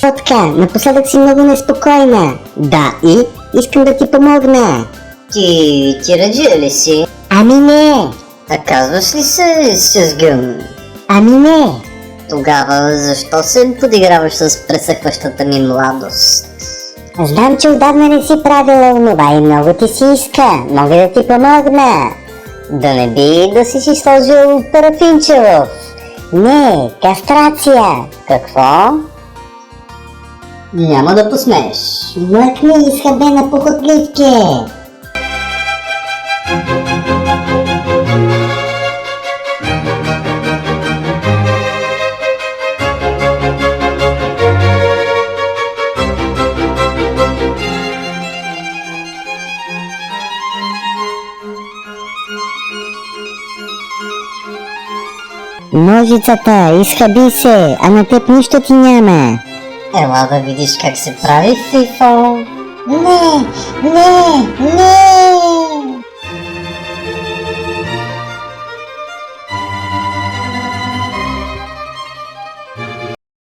Така, напоследък си много неспокойна. Да, и искам да ти помогна. Ти тираджия ли си? Ами не, А казваш ли се Сезгюн? ами не. Тогава защо се подиграваш с пресъхващата ми младост? Знам, че отдавна не си правила онова и много ти си иска. Мога да ти помогна. Да не би да си сложил парафинчево? Не, кастрация. Какво? Няма да посмееш. Млъкни, изхабена похотливке. Ножицата, изхаби се, а на теб нищо ти няма. Ела да видиш как се прави, Фифо. Не, не, не!